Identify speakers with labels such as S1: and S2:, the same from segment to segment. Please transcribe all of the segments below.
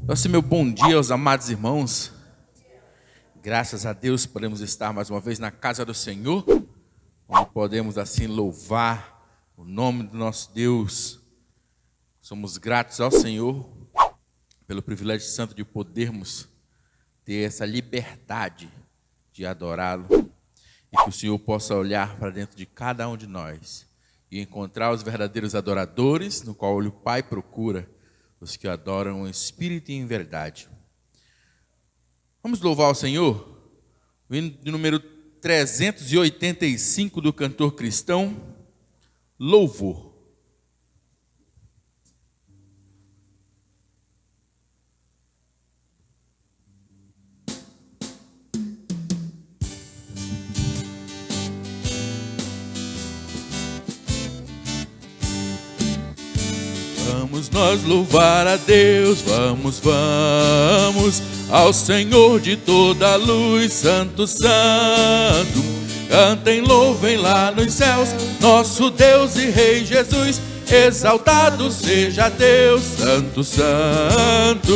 S1: Nosso meu bom dia aos amados irmãos. Graças a Deus podemos estar mais uma vez na casa do Senhor, onde podemos assim louvar o nome do nosso Deus. Somos gratos ao Senhor pelo privilégio santo de podermos ter essa liberdade de adorá-lo e que o Senhor possa olhar para dentro de cada um de nós e encontrar os verdadeiros adoradores, no qual o Pai procura os que adoram em espírito e em verdade. Vamos louvar o Senhor? O hino de número 385 do cantor cristão, Louvor. Vamos nós louvar a Deus, vamos ao Senhor de toda a luz, Santo, Santo. Cantem, louvem lá nos céus, nosso Deus e Rei Jesus, exaltado seja Deus, Santo, Santo.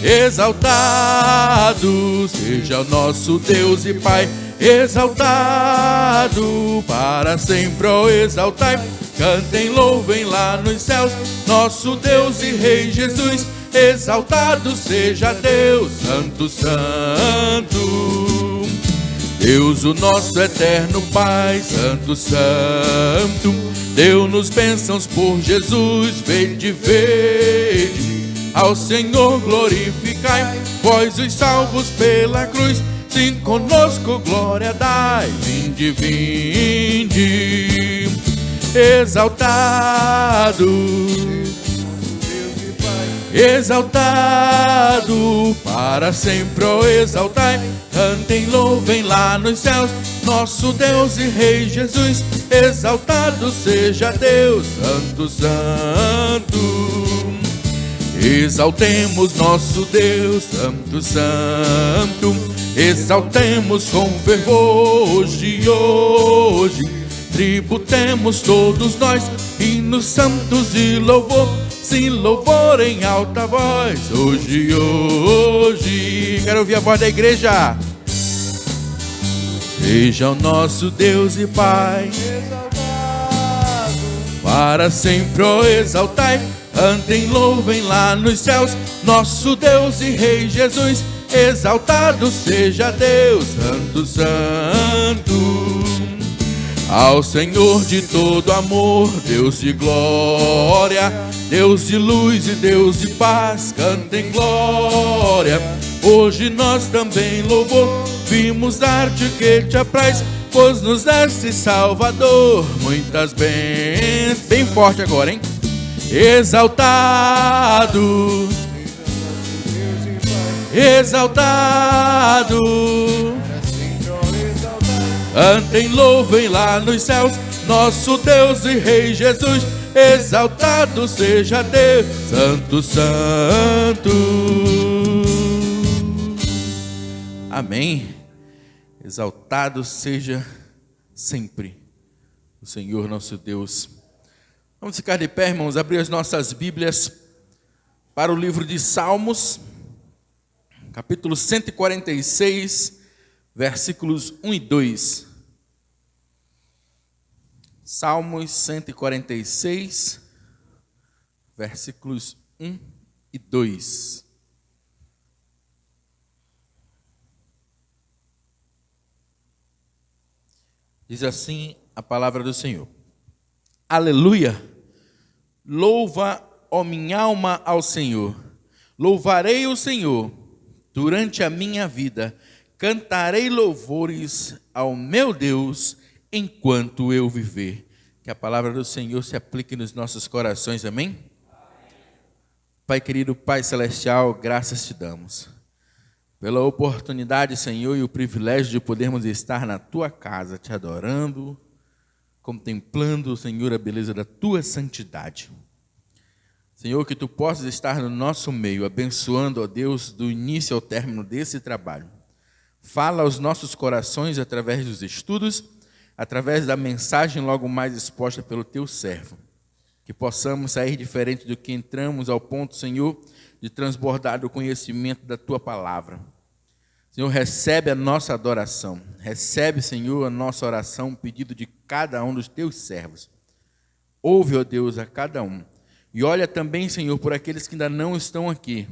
S1: Exaltado seja o nosso Deus e Pai, exaltado para sempre, ó, exaltai. Cantem, louvem lá nos céus, nosso Deus e Rei Jesus, exaltado seja Deus, Santo, Santo. Deus, o nosso eterno Pai, Santo, Santo, deu-nos bênçãos por Jesus, vede, vede, ao Senhor glorificai, vós os salvos pela cruz, sim, conosco glória dai, vinde, vinde. Exaltado, exaltado, para sempre, ó, exaltai. Cantem, louvem lá nos céus, nosso Deus e Rei Jesus, exaltado seja Deus, Santo, Santo. Exaltemos nosso Deus, Santo, Santo, exaltemos com fervor hoje, hoje. Tributemos todos nós, hinos santos e louvor, sim, louvor em alta voz, hoje, hoje. Quero ouvir a voz da igreja. Seja o nosso Deus e Pai, exaltado, para sempre, ó, exaltai. Cantem, louvem lá nos céus, nosso Deus e Rei Jesus, exaltado seja Deus, Santo, Santo. Ao Senhor de todo amor, Deus de glória, Deus de luz e Deus de paz, cantem glória. Hoje nós também louvor, vimos dar-te que te apraz, pois nos deste Salvador muitas bênçãos. Bem forte agora, hein? Exaltado, exaltado. Cantem, louvem lá nos céus, nosso Deus e Rei Jesus, exaltado seja Deus, Santo, Santo. Amém. Exaltado seja sempre o Senhor nosso Deus. Vamos ficar de pé, irmãos, abrir as nossas Bíblias para o livro de Salmos, capítulo 146, versículos 1 e 2. Salmos 146, versículos 1 e 2. Diz assim a palavra do Senhor. Aleluia! Louva, ó minha alma, ao Senhor. Louvarei o Senhor durante a minha vida. Cantarei louvores ao meu Deus enquanto eu viver. Que a palavra do Senhor se aplique nos nossos corações, amém? Pai querido, Pai celestial, graças te damos pela oportunidade, Senhor, e o privilégio de podermos estar na tua casa, te adorando, contemplando, Senhor, a beleza da tua santidade. Senhor, que tu possas estar no nosso meio, abençoando, ó Deus, do início ao término desse trabalho. Fala aos nossos corações através dos estudos, através da mensagem logo mais exposta pelo teu servo. que possamos sair diferente do que entramos, ao ponto, Senhor, de transbordar do conhecimento da Tua palavra. Senhor, recebe a nossa adoração, recebe, Senhor, a nossa oração, o pedido de cada um dos Teus servos. Ouve, ó Deus, a cada um. E olha também, Senhor, por aqueles que ainda não estão aqui,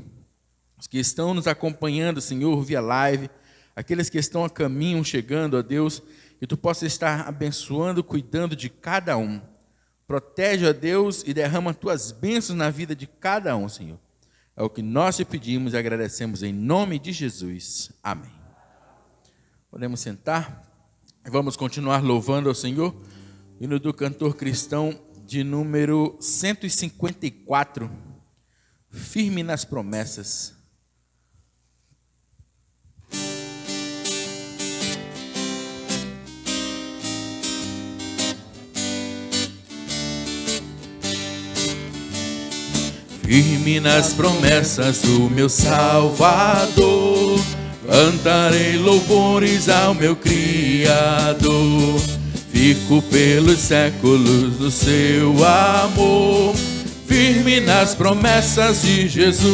S1: os que estão nos acompanhando, Senhor, via live, aqueles que estão a caminho, chegando, ó Deus, que Tu possa estar abençoando, cuidando de cada um. Protege, ó Deus, e derrama Tuas bênçãos na vida de cada um, Senhor. É o que nós te pedimos e agradecemos em nome de Jesus. Amém. Podemos sentar? Vamos continuar louvando ao Senhor. Hino do cantor cristão de número 154. Firme nas promessas. Firme nas promessas do meu Salvador, cantarei louvores ao meu Criador. Fico pelos séculos do seu amor, firme nas promessas de Jesus.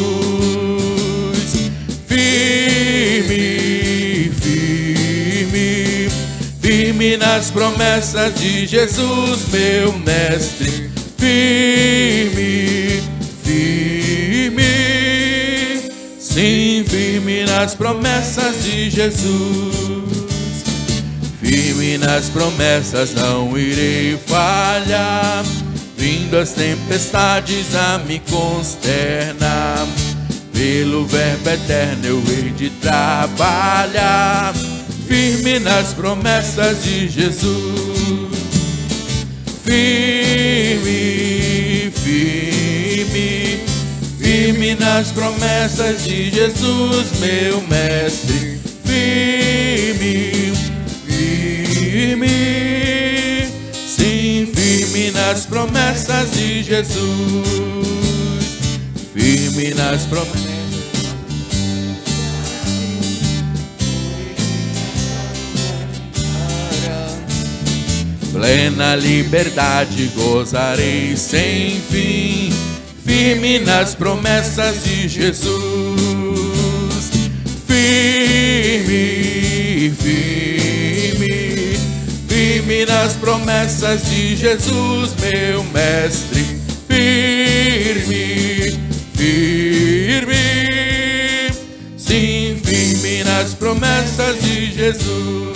S1: Firme, firme, firme nas promessas de Jesus, meu mestre. Firme, firme, sim, firme nas promessas de Jesus. Firme nas promessas, não irei falhar, vindo as tempestades a me consternar. Pelo verbo eterno eu hei de trabalhar, firme nas promessas de Jesus. Firme, firme, firme nas promessas de Jesus, meu mestre. Firme, firme, sim, firme nas promessas de Jesus. Firme nas promessas. Plena liberdade gozarei sem fim, firme nas promessas de Jesus. Firme, firme, firme nas promessas de Jesus, meu mestre. Firme, firme, sim, firme nas promessas de Jesus.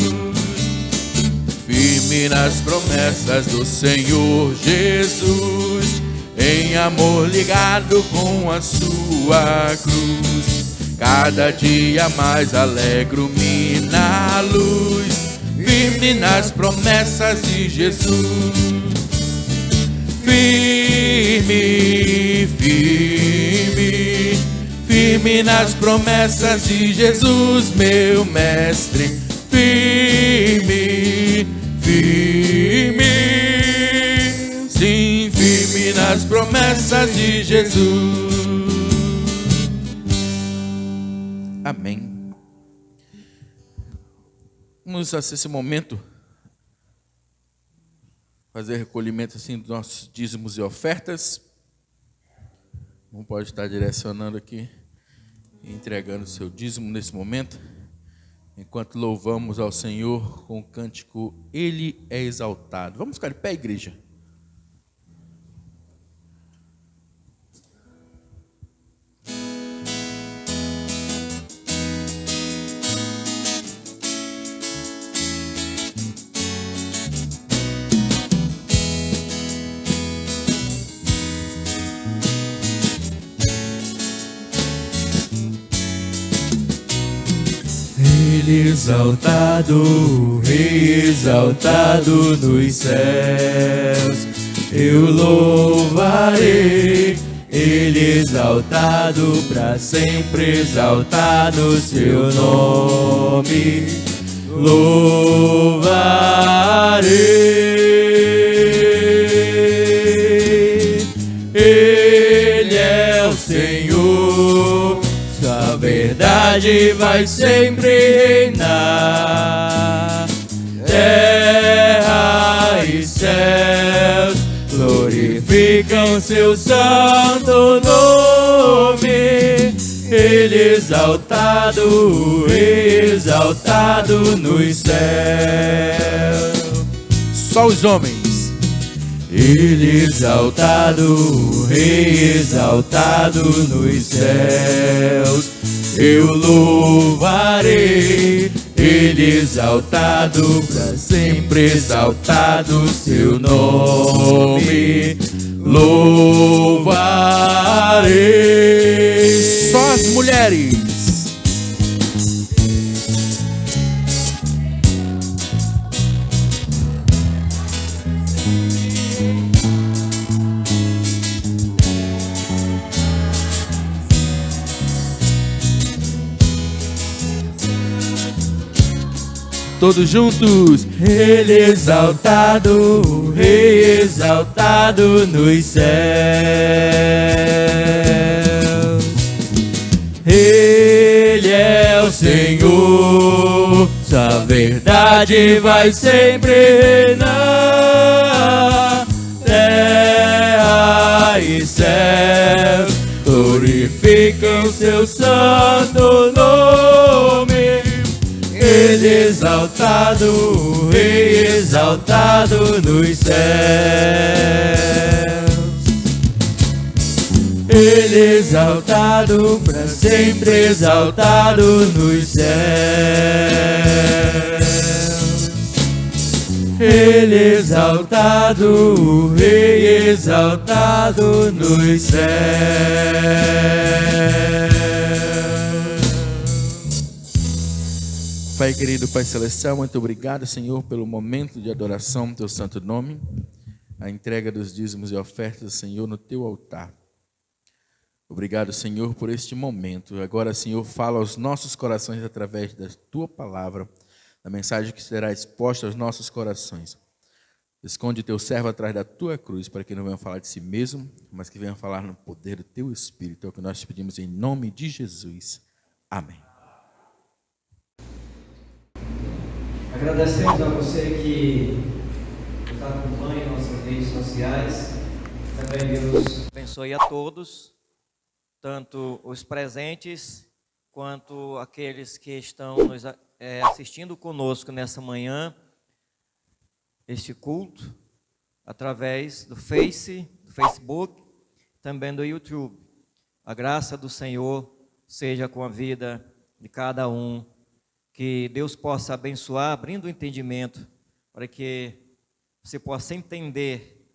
S1: Firme nas promessas do Senhor Jesus, em amor ligado com a sua cruz. Cada dia mais alegro-me na luz, firme nas promessas de Jesus. Firme, firme, firme nas promessas de Jesus, meu mestre. Firme, firme, sim, firme nas promessas de Jesus. Amém. Vamos nesse momento fazer recolhimento assim dos nossos dízimos e ofertas. Não pode estar direcionando aqui e entregando o seu dízimo nesse momento, enquanto louvamos ao Senhor com o cântico Ele é exaltado. Vamos ficar de pé, igreja?
S2: Ele exaltado, Rei exaltado nos céus, eu louvarei. Ele exaltado, para sempre exaltado seu nome, louvarei. Ele é o Senhor, sua verdade vai sempre reinar. Terra e céus glorificam seu santo nome. Ele exaltado, exaltado nos céus.
S1: Só os homens.
S2: Ele exaltado, exaltado nos céus. Eu louvarei, Ele exaltado, para sempre exaltado seu nome. Louvarei.
S1: Só as mulheres. Todos juntos.
S2: Ele exaltado, Rei exaltado nos céus. Ele é o Senhor, sua verdade vai sempre reinar. Terra e céu glorificam seu santo nome. Ele exaltado, Rei exaltado nos céus. Ele exaltado, para sempre exaltado nos céus. Ele exaltado, Rei exaltado nos céus.
S1: Pai querido, Pai celestial, muito obrigado, Senhor, pelo momento de adoração do teu santo nome, a entrega dos dízimos e ofertas, Senhor, no teu altar. Obrigado, Senhor, por este momento. Agora, Senhor, fala aos nossos corações através da tua palavra, da mensagem que será exposta aos nossos corações. Esconde teu servo atrás da tua cruz, para que não venha falar de si mesmo, mas que venha falar no poder do teu Espírito. É o que nós te pedimos em nome de Jesus. Amém.
S3: Agradecemos a você que nos acompanha em nossas redes sociais. Também Deus abençoe a todos, tanto os presentes quanto aqueles que estão nos assistindo conosco nessa manhã, este culto, através do Facebook, também do YouTube. A graça do Senhor seja com a vida de cada um. Que Deus possa abençoar, abrindo o entendimento, para que você possa entender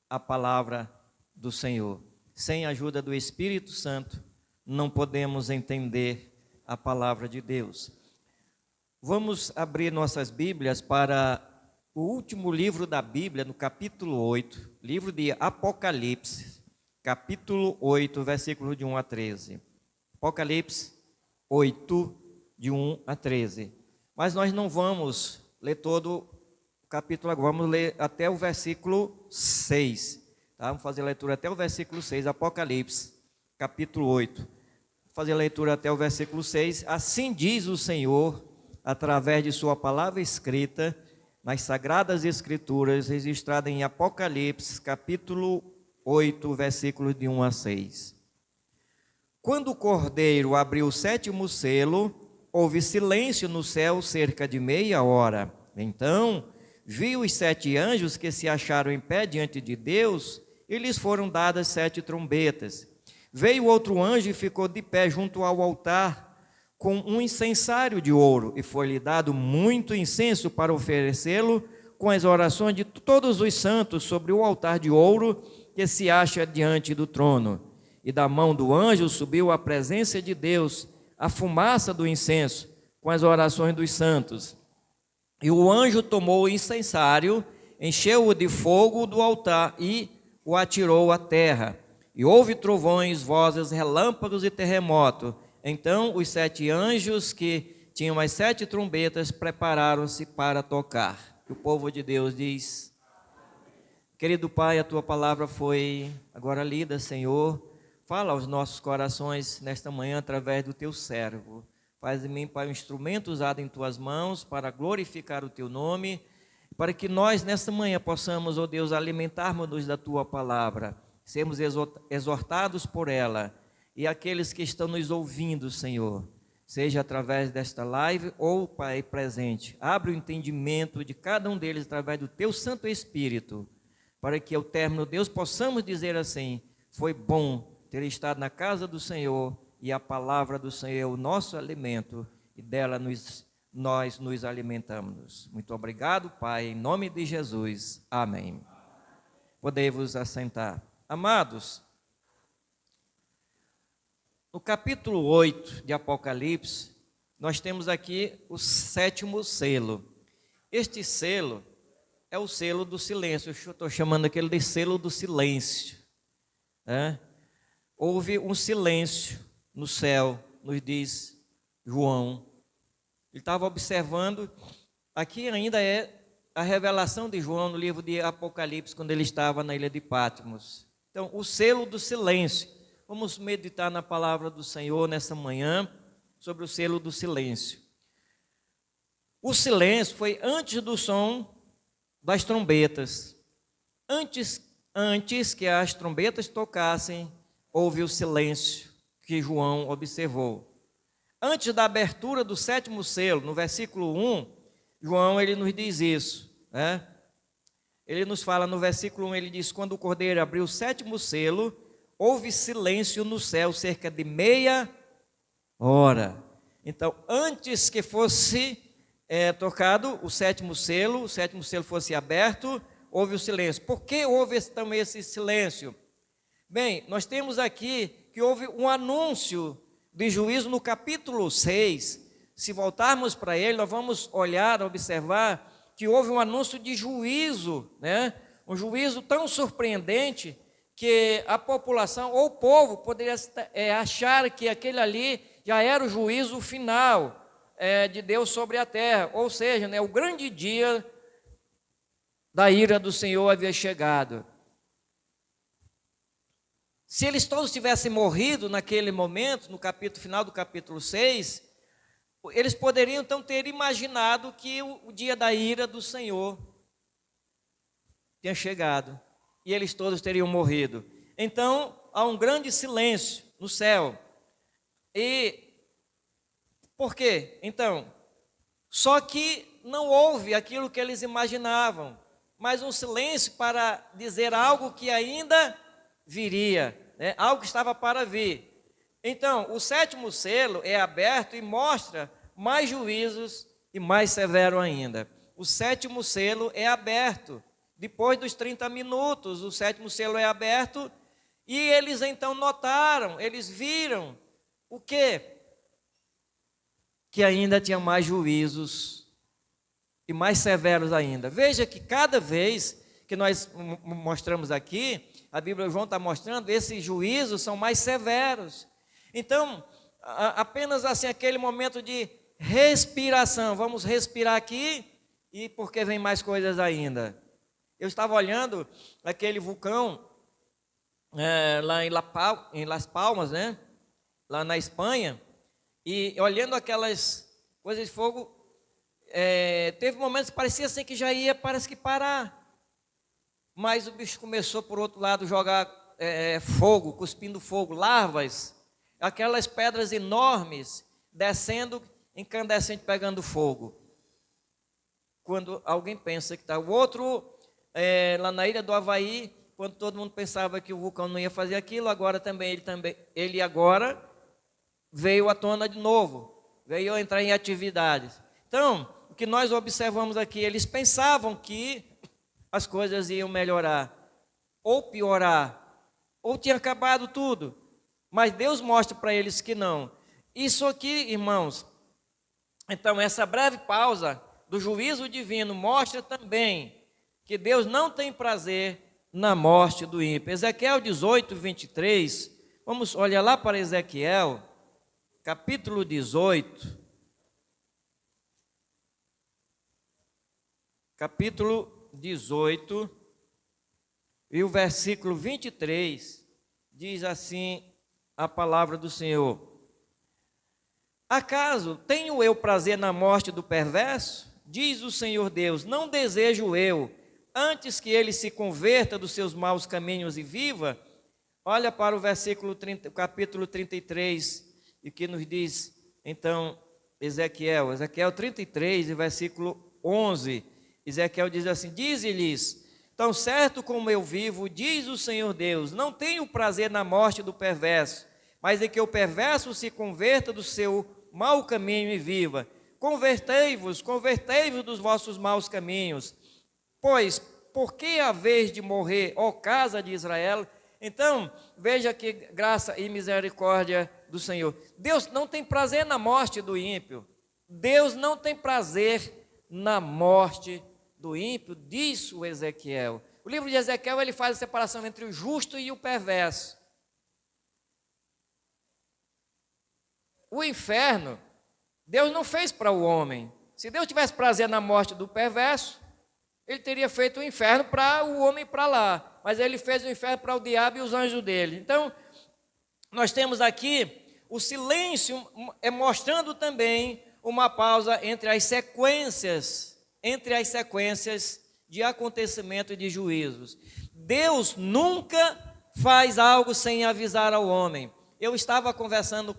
S3: a palavra do Senhor. Sem a ajuda do Espírito Santo, não podemos entender a palavra de Deus. Vamos abrir nossas Bíblias para o último livro da Bíblia, no capítulo 8, livro de Apocalipse, capítulo 8, versículos de 1 a 13. Apocalipse 8, de 1 a 13. Mas nós não vamos ler todo o capítulo agora, vamos ler até o versículo 6. Tá? Vamos fazer a leitura até o versículo 6, Apocalipse, capítulo 8. Vamos fazer a leitura até o versículo 6. Assim diz o Senhor, através de sua palavra escrita, nas Sagradas Escrituras, registrada em Apocalipse, capítulo 8, versículos de 1 a 6. Quando o Cordeiro abriu o 7º selo, houve silêncio no céu cerca de meia hora. Então, vi os 7 anjos que se acharam em pé diante de Deus, e lhes foram dadas 7 trombetas. Veio outro anjo e ficou de pé junto ao altar, com um incensário de ouro, e foi-lhe dado muito incenso para oferecê-lo com as orações de todos os santos sobre o altar de ouro que se acha diante do trono. E da mão do anjo subiu à presença de Deus a fumaça do incenso, com as orações dos santos. E o anjo tomou o incensário, encheu-o de fogo do altar e o atirou à terra. E houve trovões, vozes, relâmpagos e terremoto. Então os 7 anjos que tinham as 7 trombetas prepararam-se para tocar. O povo de Deus diz: querido Pai, a tua palavra foi agora lida, Senhor. Fala aos nossos corações nesta manhã através do teu servo. Faz de mim, Pai, um instrumento usado em tuas mãos para glorificar o teu nome, para que nós nesta manhã possamos, ó Deus, alimentarmos-nos da Tua palavra, sermos exortados por ela, e aqueles que estão nos ouvindo, Senhor, seja através desta live ou, Pai, presente, abre o entendimento de cada um deles através do Teu Santo Espírito, para que ao término, Deus, possamos dizer assim: foi bom ter estado na casa do Senhor, e a palavra do Senhor é o nosso alimento, e dela nós nos alimentamos. Muito obrigado, Pai, em nome de Jesus. Amém. Podei-vos assentar. Amados, no capítulo 8 de Apocalipse, nós temos aqui o 7º selo. Este selo é o selo do silêncio. Eu estou chamando aquele de selo do silêncio, né? Houve um silêncio no céu, nos diz João. Ele estava observando, aqui ainda é a revelação de João no livro de Apocalipse, quando ele estava na ilha de Patmos. Então, o selo do silêncio. Vamos meditar na palavra do Senhor nessa manhã, sobre o selo do silêncio. O silêncio foi antes do som das trombetas. Antes que as trombetas tocassem, houve o silêncio que João observou. Antes da abertura do 7º selo, no versículo 1, João ele nos diz isso, né? Ele nos fala no versículo 1, ele diz: quando o cordeiro abriu o 7º selo, houve silêncio no céu, cerca de meia hora. Então, antes que fosse tocado o 7º selo fosse aberto, houve o silêncio. Por que houve também esse silêncio? Bem, nós temos aqui que houve um anúncio de juízo no capítulo 6. Se voltarmos para ele, nós vamos olhar, observar que houve um anúncio de juízo, né? Um juízo tão surpreendente que a população ou o povo poderia achar que aquele ali já era o juízo final de Deus sobre a terra. Ou seja, né, o grande dia da ira do Senhor havia chegado. Se eles todos tivessem morrido naquele momento, no final do capítulo 6, eles poderiam então ter imaginado que o dia da ira do Senhor tinha chegado e eles todos teriam morrido. Então, há um grande silêncio no céu. E por quê? Então, só que não houve aquilo que eles imaginavam, mas um silêncio para dizer algo que ainda viria, né? Algo que estava para vir. Então, o 7º selo é aberto e mostra mais juízos e mais severo ainda. O 7º selo é aberto. Depois dos 30 minutos, o 7º selo é aberto e eles então notaram, eles viram o quê? Que ainda tinha mais juízos e mais severos ainda. Veja que cada vez que nós mostramos aqui, a Bíblia João está mostrando, esses juízos são mais severos. Então, apenas assim, aquele momento de respiração, vamos respirar aqui, e porque vem mais coisas ainda. Eu estava olhando aquele vulcão lá em Las Palmas, né? Lá na Espanha, e olhando aquelas coisas de fogo, teve momentos que parecia assim que já ia, parece que parar. Mas o bicho começou, por outro lado, jogar fogo, cuspindo fogo, larvas, aquelas pedras enormes, descendo, incandescente, pegando fogo. Quando alguém pensa que está... O outro, lá na ilha do Havaí, quando todo mundo pensava que o vulcão não ia fazer aquilo, agora também, ele agora veio à tona de novo, veio a entrar em atividades. Então, o que nós observamos aqui, eles pensavam que as coisas iam melhorar, ou piorar, ou tinha acabado tudo, mas Deus mostra para eles que não. Isso aqui, irmãos, então essa breve pausa do juízo divino mostra também que Deus não tem prazer na morte do ímpio. Ezequiel 18, 23, vamos olhar lá para Ezequiel, capítulo 18, capítulo 18, e o versículo 23, diz assim a palavra do Senhor: acaso tenho eu prazer na morte do perverso diz o Senhor Deus, não desejo eu, antes que ele se converta dos seus maus caminhos e viva. Olha para o capítulo 33, e que nos diz, então, Ezequiel 33, versículo 11. Ezequiel diz assim: dize-lhes, tão certo como eu vivo, diz o Senhor Deus, não tenho prazer na morte do perverso, mas em que o perverso se converta do seu mau caminho e viva. Convertei-vos dos vossos maus caminhos. Pois, por que haveis de morrer, ó casa de Israel? Então, veja que graça e misericórdia do Senhor. Deus não tem prazer na morte do ímpio. Deus não tem prazer na morte do ímpio, diz o Ezequiel. O livro de Ezequiel, ele faz a separação entre o justo e o perverso. O inferno, Deus não fez para o homem. Se Deus tivesse prazer na morte do perverso, ele teria feito o inferno para o homem para lá. Mas ele fez o inferno para o diabo e os anjos dele. Então, nós temos aqui o silêncio mostrando também uma pausa entre as sequências de acontecimento e de juízos. Deus nunca faz algo sem avisar ao homem. Eu estava conversando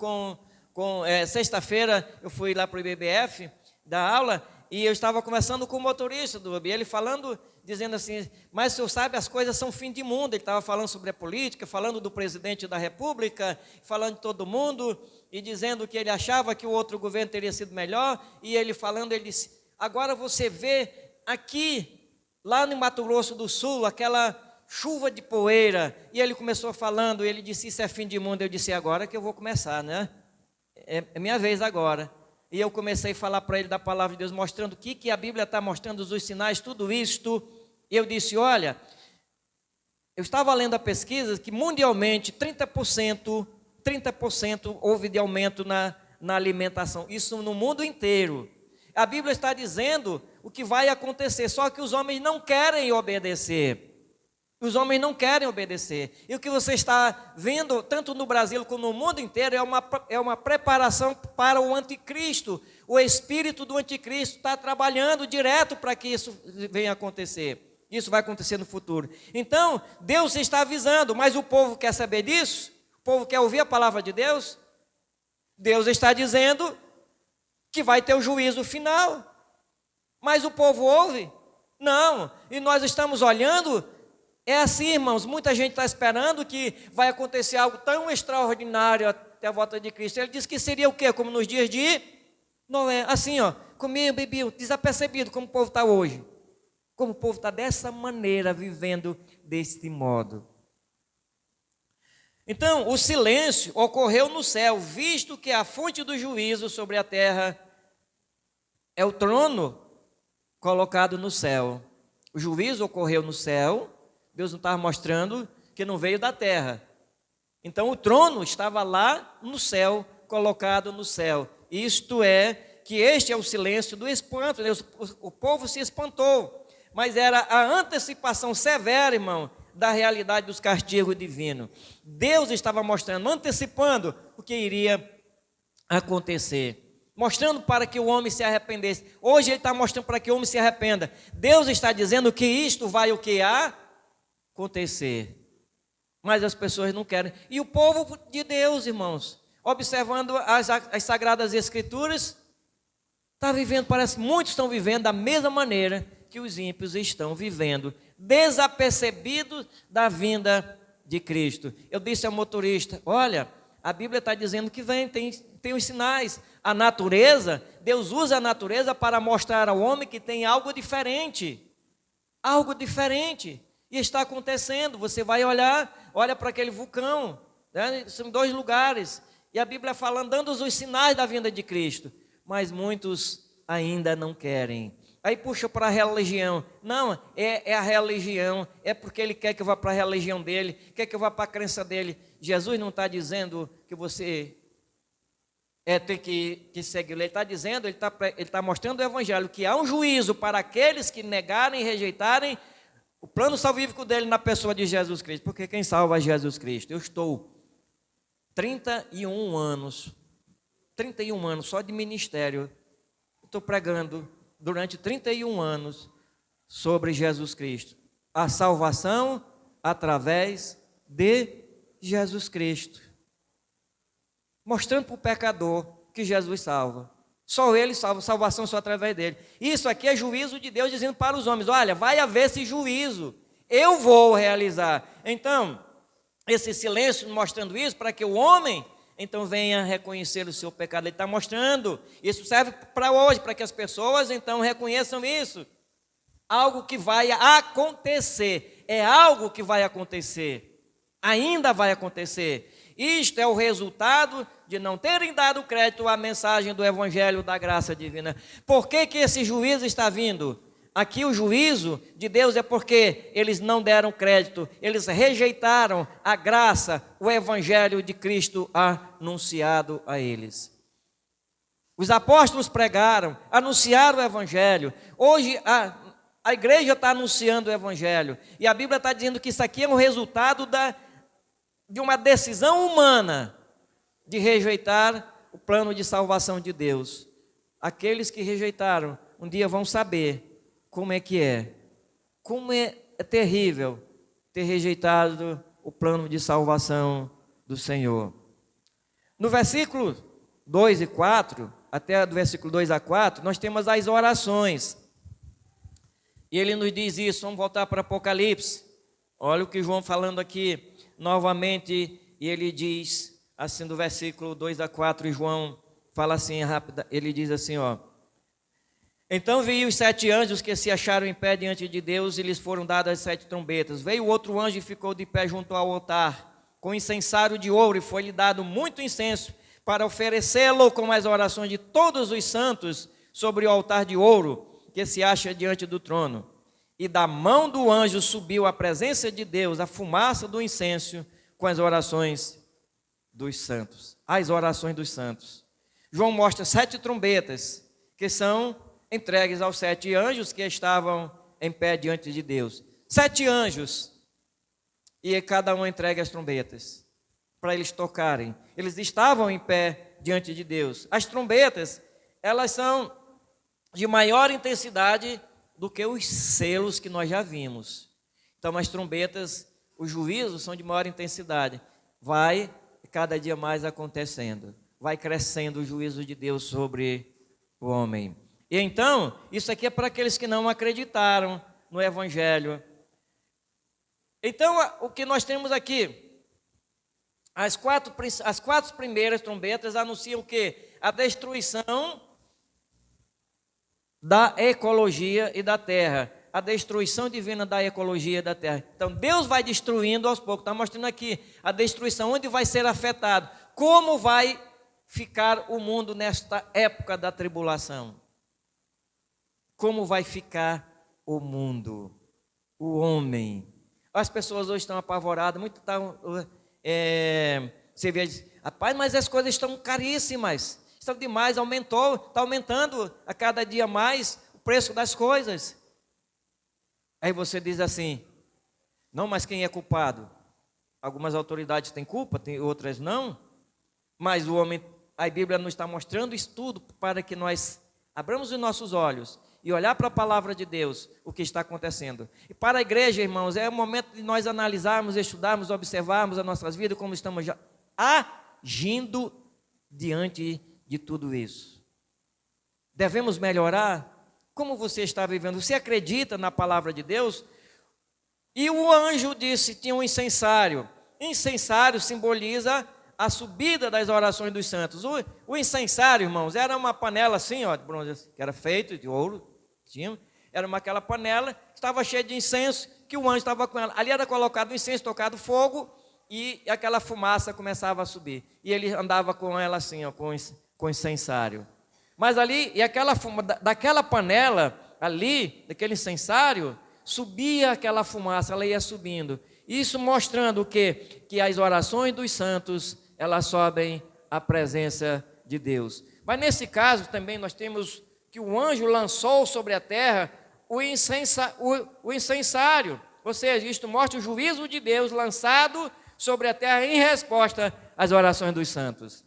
S3: sexta-feira, eu fui lá para o IBBF da aula, e eu estava conversando com o motorista do Uber, ele falando, dizendo assim, mas o senhor sabe, as coisas são fim de mundo. Ele estava falando sobre a política, falando do presidente da república, falando de todo mundo, e dizendo que ele achava que o outro governo teria sido melhor, e ele falando, ele disse, agora você vê aqui, lá no Mato Grosso do Sul, aquela chuva de poeira, e ele começou falando, ele disse, isso é fim de mundo. Eu disse, agora que eu vou começar, né? É minha vez agora. E eu comecei a falar para ele da palavra de Deus, mostrando o que a Bíblia está mostrando, os sinais, tudo isto. E eu disse, olha, eu estava lendo a pesquisa que mundialmente 30% houve de aumento na alimentação. Isso no mundo inteiro. A Bíblia está dizendo o que vai acontecer, só que os homens não querem obedecer. Os homens não querem obedecer. E o que você está vendo, tanto no Brasil como no mundo inteiro, é uma preparação para o anticristo. O espírito do anticristo está trabalhando direto para que isso venha acontecer. Isso vai acontecer no futuro. Então, Deus está avisando, mas o povo quer saber disso? O povo quer ouvir a palavra de Deus? Deus está dizendo que vai ter o juízo final. Mas o povo ouve? Não. E nós estamos olhando. É assim, irmãos, muita gente está esperando que vai acontecer algo tão extraordinário até a volta de Cristo. Ele disse que seria o quê? Como nos dias de Noé, assim, ó, comia, bebia, desapercebido, como o povo está hoje. Como o povo está dessa maneira, vivendo deste modo. Então, o silêncio ocorreu no céu, visto que a fonte do juízo sobre a terra é o trono colocado no céu. O juízo ocorreu no céu. Deus não estava mostrando que não veio da terra. Então o trono estava lá no céu, colocado no céu. Isto é, que este é o silêncio do espanto. O povo se espantou, mas era a antecipação severa, irmão, da realidade dos castigos divinos. Deus estava mostrando, antecipando o que iria acontecer, mostrando para que o homem se arrependesse. Hoje ele está mostrando para que o homem se arrependa. Deus está dizendo que isto vai o que acontecer, mas as pessoas não querem. E o povo de Deus, irmãos, observando as Sagradas Escrituras, está vivendo, parece que muitos estão vivendo da mesma maneira que os ímpios estão vivendo, desapercebidos da vinda de Cristo. Eu disse ao motorista, olha, a Bíblia está dizendo que tem os sinais. A natureza, Deus usa a natureza para mostrar ao homem que tem algo diferente, e está acontecendo. Você vai olha para aquele vulcão, né? São 2 lugares, e a Bíblia falando, dando os sinais da vinda de Cristo, mas muitos ainda não querem. Aí puxa para a religião, não, é a religião, é porque ele quer que eu vá para a religião dele, quer que eu vá para a crença dele. Jesus não está dizendo que você tem que seguir, ele está dizendo, ele está mostrando o evangelho, que há um juízo para aqueles que negarem e rejeitarem o plano salvífico dele na pessoa de Jesus Cristo. Porque quem salva é Jesus Cristo. Eu estou 31 anos só de ministério, estou pregando durante 31 anos sobre Jesus Cristo. A salvação através de Jesus Cristo. Mostrando para o pecador que Jesus salva. Só Ele salva, salvação só através dele. Isso aqui é juízo de Deus dizendo para os homens, olha, vai haver esse juízo, eu vou realizar. Então, esse silêncio mostrando isso para que o homem, então, venha reconhecer o seu pecado. Ele está mostrando, isso serve para hoje, para que as pessoas, então, reconheçam isso. Algo que vai acontecer, é algo que vai acontecer, ainda vai acontecer. Isto é o resultado de não terem dado crédito à mensagem do Evangelho da graça divina. Por que que esse juízo está vindo? Aqui o juízo de Deus é porque eles não deram crédito, eles rejeitaram a graça, o Evangelho de Cristo anunciado a eles. Os apóstolos pregaram, anunciaram o Evangelho. Hoje a igreja está anunciando o Evangelho. E a Bíblia está dizendo que isso aqui é um resultado de uma decisão humana de rejeitar o plano de salvação de Deus. Aqueles que rejeitaram, um dia vão saber como é que é. Como é terrível ter rejeitado o plano de salvação do Senhor. No versículo 2 e 4, até do versículo 2 a 4, nós temos as orações. E ele nos diz isso, vamos voltar para Apocalipse. Olha o que João falando aqui novamente, e ele diz assim do versículo 2 a 4, e João fala assim rápido, ele diz assim, ó: então vi os 7 anjos que se acharam em pé diante de Deus, e lhes foram dadas as 7 trombetas. Veio outro anjo e ficou de pé junto ao altar, com incensário de ouro, e foi-lhe dado muito incenso, para oferecê-lo com as orações de todos os santos sobre o altar de ouro, que se acha diante do trono. E da mão do anjo subiu à presença de Deus a fumaça do incenso com as orações dos santos. As orações dos santos. João mostra 7 trombetas que são entregues aos 7 anjos que estavam em pé diante de Deus. 7 anjos. E cada um entrega as trombetas para eles tocarem. Eles estavam em pé diante de Deus. As trombetas, elas são de maior intensidade do que os selos que nós já vimos. Então, as trombetas, os juízos são de maior intensidade. Vai cada dia mais acontecendo. Vai crescendo o juízo de Deus sobre o homem. E então, isso aqui é para aqueles que não acreditaram no Evangelho. Então, o que nós temos aqui? As quatro primeiras trombetas anunciam o quê? A destruição da ecologia e da terra, a destruição divina da ecologia e da terra. Então Deus vai destruindo aos poucos, está mostrando aqui a destruição, onde vai ser afetado, como vai ficar o mundo nesta época da tribulação. Como vai ficar o mundo, o homem. As pessoas hoje estão apavoradas, muito estão, você vê, rapaz, mas as coisas estão caríssimas. Está demais, está aumentando a cada dia mais o preço das coisas. Aí você diz assim, não, mas quem é culpado? Algumas autoridades têm culpa, outras não. Mas o homem, a Bíblia nos está mostrando isso tudo para que nós abramos os nossos olhos e olhar para a palavra de Deus, o que está acontecendo. E para a igreja, irmãos, é o momento de nós analisarmos, estudarmos, observarmos as nossas vidas, como estamos já agindo diante de tudo isso. Devemos melhorar? Como você está vivendo? Você acredita na palavra de Deus? E o anjo disse, tinha um incensário. Incensário simboliza a subida das orações dos santos. O incensário, irmãos, era uma panela assim, ó, de bronze, que era feito de ouro. Era aquela panela que estava cheia de incenso, que o anjo estava com ela. Ali era colocado o incenso, tocado fogo, e aquela fumaça começava a subir. E ele andava com ela assim, ó, com incensário. Mas ali, e daquela panela ali, daquele incensário, subia aquela fumaça, ela ia subindo. Isso mostrando o quê? Que as orações dos santos, elas sobem à presença de Deus. Mas nesse caso também nós temos que o anjo lançou sobre a terra o incensário. Ou seja, isto mostra o juízo de Deus lançado sobre a terra em resposta às orações dos santos.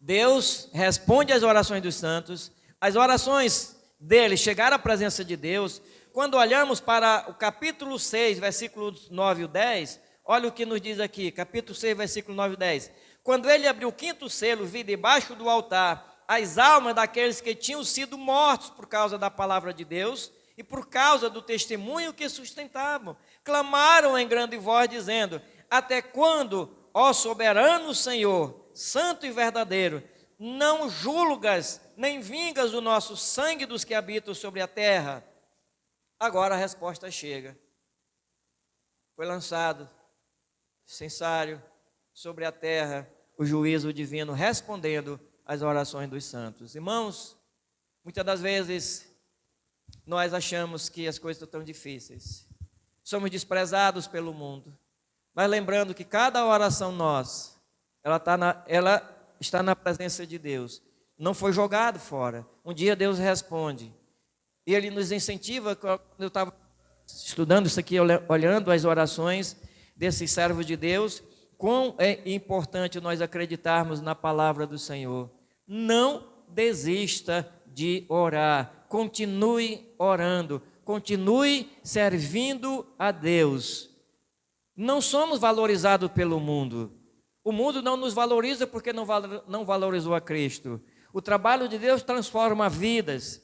S3: Deus responde às orações dos santos, as orações dele chegaram à presença de Deus. Quando olhamos para o capítulo 6, versículos 9 e 10, olha o que nos diz aqui, capítulo 6, versículo 9 e 10. Quando ele abriu o quinto selo, vi debaixo do altar as almas daqueles que tinham sido mortos por causa da palavra de Deus e por causa do testemunho que sustentavam. Clamaram em grande voz, dizendo: até quando, ó soberano Senhor, santo e verdadeiro, não julgas nem vingas o nosso sangue dos que habitam sobre a terra? Agora a resposta chega. Foi lançado censário sobre a terra, o juízo divino respondendo às orações dos santos. Irmãos, muitas das vezes nós achamos que as coisas estão difíceis. Somos desprezados pelo mundo. Mas lembrando que cada oração nossa, ela está na presença de Deus. Não foi jogado fora. Um dia Deus responde. E Ele nos incentiva. Quando eu estava estudando isso aqui, olhando as orações desses servos de Deus, quão é importante nós acreditarmos na palavra do Senhor. Não desista de orar. Continue orando. Continue servindo a Deus. Não somos valorizados pelo mundo. O mundo não nos valoriza porque não valorizou a Cristo. O trabalho de Deus transforma vidas.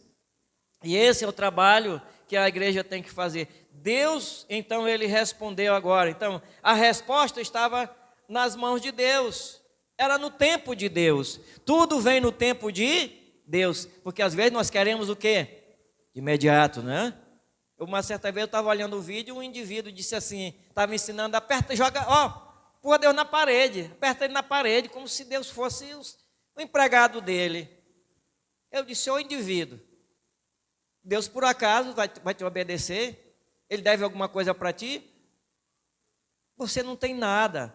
S3: E esse é o trabalho que a igreja tem que fazer. Deus, então, Ele respondeu agora. Então, a resposta estava nas mãos de Deus. Era no tempo de Deus. Tudo vem no tempo de Deus. Porque às vezes nós queremos o quê? De imediato, né? Uma certa vez eu estava olhando o vídeo, um indivíduo disse assim, estava ensinando, aperta, joga, pôr Deus na parede, aperta ele na parede, como se Deus fosse o empregado dele. Eu disse: ô indivíduo, Deus por acaso vai te obedecer? Ele deve alguma coisa para ti? Você não tem nada.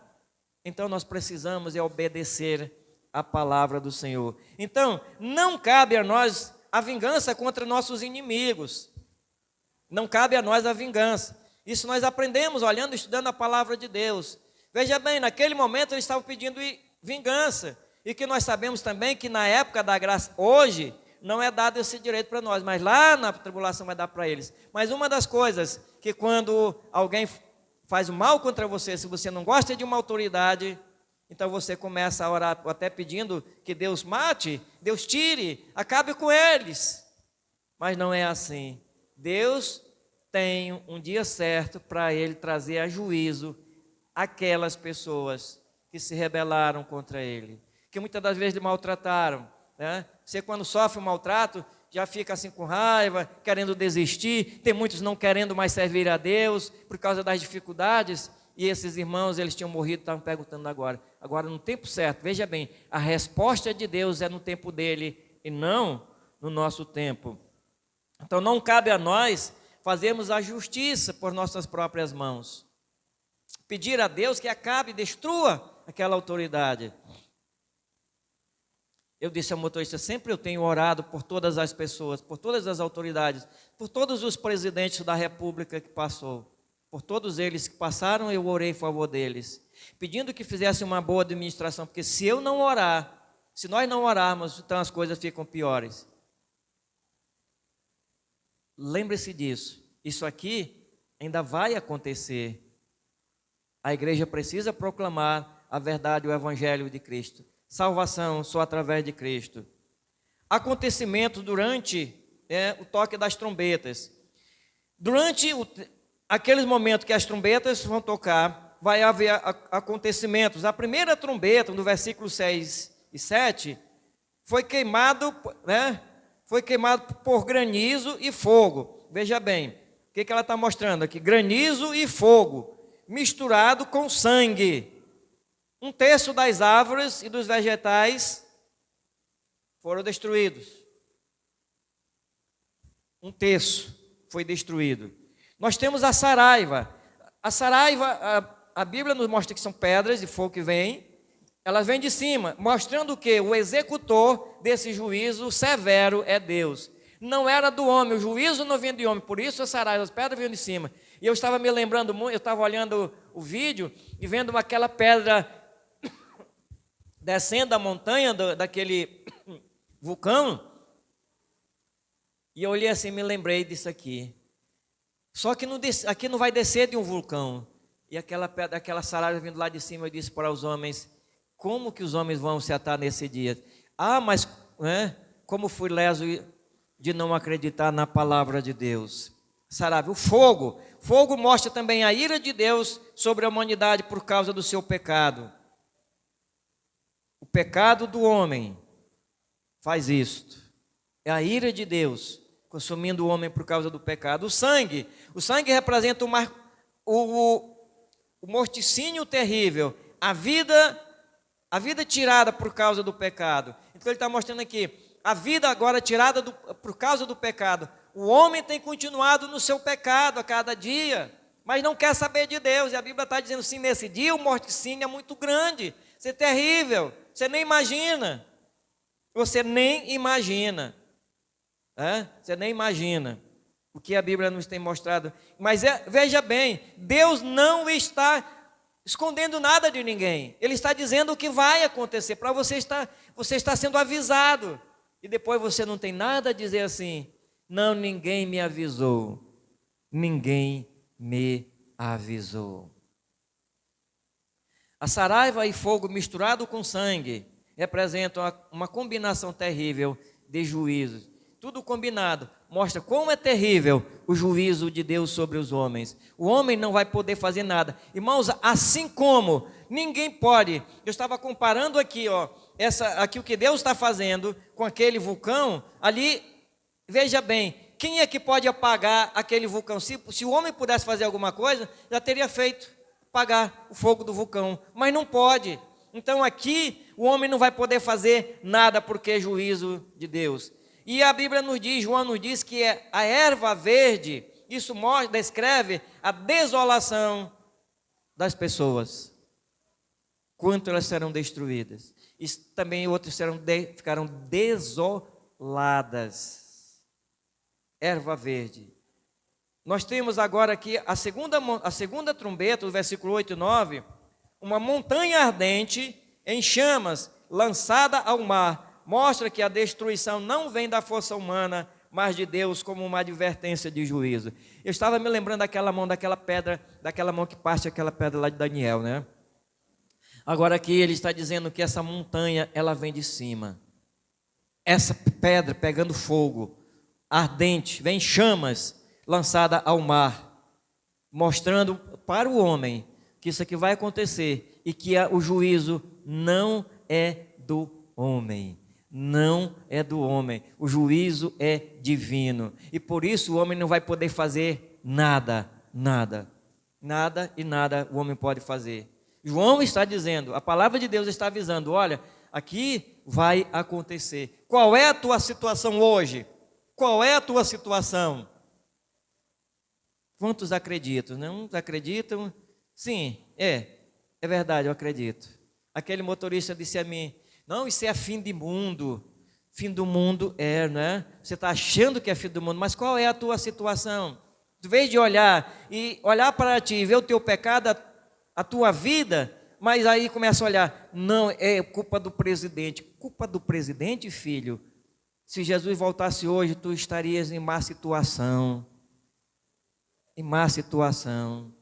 S3: Então nós precisamos obedecer a palavra do Senhor. Então, não cabe a nós a vingança contra nossos inimigos. Não cabe a nós a vingança. Isso nós aprendemos olhando e estudando a palavra de Deus. Veja bem, naquele momento eles estavam pedindo vingança. E que nós sabemos também que na época da graça, hoje, não é dado esse direito para nós, mas lá na tribulação vai dar para eles. Mas uma das coisas que quando alguém faz o mal contra você, se você não gosta de uma autoridade, então você começa a orar até pedindo que Deus mate, Deus tire, acabe com eles. Mas não é assim. Deus tem um dia certo para Ele trazer a juízo aquelas pessoas que se rebelaram contra Ele, que muitas das vezes lhe maltrataram, né? Você quando sofre um maltrato, já fica assim com raiva, querendo desistir, tem muitos não querendo mais servir a Deus, por causa das dificuldades, e esses irmãos, eles tinham morrido, estavam perguntando agora no tempo certo. Veja bem, a resposta de Deus é no tempo dele, e não no nosso tempo. Então não cabe a nós fazermos a justiça por nossas próprias mãos. Pedir a Deus que acabe, destrua aquela autoridade. Eu disse ao motorista, sempre eu tenho orado por todas as pessoas, por todas as autoridades, por todos os presidentes da república que passou, por todos eles que passaram, eu orei em favor deles, pedindo que fizessem uma boa administração, porque se eu não orar, se nós não orarmos, então as coisas ficam piores. Lembre-se disso, isso aqui ainda vai acontecer. A igreja precisa proclamar a verdade, o evangelho de Cristo. Salvação só através de Cristo. Acontecimento durante o toque das trombetas. Durante aqueles momentos que as trombetas vão tocar, vai haver acontecimentos. A primeira trombeta, no versículo 6 e 7, foi queimado, foi queimado por granizo e fogo. Veja bem, o que ela está mostrando aqui? Granizo e fogo, misturado com sangue. Um terço das árvores e dos vegetais foram destruídos. Um terço foi destruído. Nós temos a saraiva. A saraiva, a Bíblia nos mostra que são pedras de fogo que vêm. Elas vêm de cima, mostrando que o executor desse juízo severo é Deus. Não era do homem, o juízo não vinha de homem, por isso a saraiva, as pedras vinham de cima. E eu estava me lembrando muito, eu estava olhando o vídeo e vendo aquela pedra descendo a montanha daquele vulcão, E eu olhei assim, me lembrei disso aqui. Só que aqui não vai descer de um vulcão. E aquela pedra, aquela saraiva vindo lá de cima, eu disse para os homens: como que os homens vão se atar nesse dia? Ah, mas como fui leso de não acreditar na palavra de Deus. Saraiva, o fogo. Fogo mostra também a ira de Deus sobre a humanidade por causa do seu pecado. O pecado do homem faz isto. É a ira de Deus consumindo o homem por causa do pecado. O sangue representa o morticínio terrível, a vida tirada por causa do pecado. Então ele está mostrando aqui, a vida agora tirada por causa do pecado. O homem tem continuado no seu pecado a cada dia, mas não quer saber de Deus. E a Bíblia está dizendo assim, nesse dia o morticínio é muito grande, isso é terrível, você nem imagina. Você nem imagina. Você nem imagina o que a Bíblia nos tem mostrado. Mas veja bem, Deus não está escondendo nada de ninguém. Ele está dizendo o que vai acontecer. Para você está sendo avisado. E depois você não tem nada a dizer assim: não, ninguém me avisou. Ninguém me avisou. A saraiva e fogo misturado com sangue representam uma combinação terrível de juízos. Tudo combinado mostra como é terrível o juízo de Deus sobre os homens. O homem não vai poder fazer nada. Irmãos, assim como ninguém pode. Eu estava comparando aqui, aqui o que Deus está fazendo com aquele vulcão. Ali, veja bem, quem é que pode apagar aquele vulcão? Se o homem pudesse fazer alguma coisa, já teria feito, apagar o fogo do vulcão. Mas não pode. Então aqui o homem não vai poder fazer nada porque é juízo de Deus. E a Bíblia nos diz, João nos diz que a erva verde, isso descreve a desolação das pessoas. Quanto elas serão destruídas. E também outras ficaram desoladas. Erva verde. Nós temos agora aqui a segunda trombeta, o versículo 8 e 9, uma montanha ardente em chamas, lançada ao mar. Mostra que a destruição não vem da força humana, mas de Deus, como uma advertência de juízo. Eu estava me lembrando daquela mão que parte aquela pedra lá de Daniel, né? Agora aqui ele está dizendo que essa montanha, ela vem de cima. Essa pedra pegando fogo, ardente, vem chamas, lançada ao mar, mostrando para o homem que isso aqui vai acontecer e que o juízo não é do homem. Não é do homem, o juízo é divino. E por isso o homem não vai poder fazer nada o homem pode fazer. João está dizendo, a palavra de Deus está avisando, olha, aqui vai acontecer. Qual é a tua situação hoje? Qual é a tua situação? Quantos acreditam? Não acreditam? Sim, é verdade, eu acredito. Aquele motorista disse a mim: não, isso é fim do mundo. Fim do mundo né? Você está achando que é fim do mundo, mas qual é a tua situação? Em vez de olhar para ti e ver o teu pecado, a tua vida, mas aí começa a olhar, não, é culpa do presidente. Culpa do presidente, filho? Se Jesus voltasse hoje, tu estarias em má situação. Em má situação.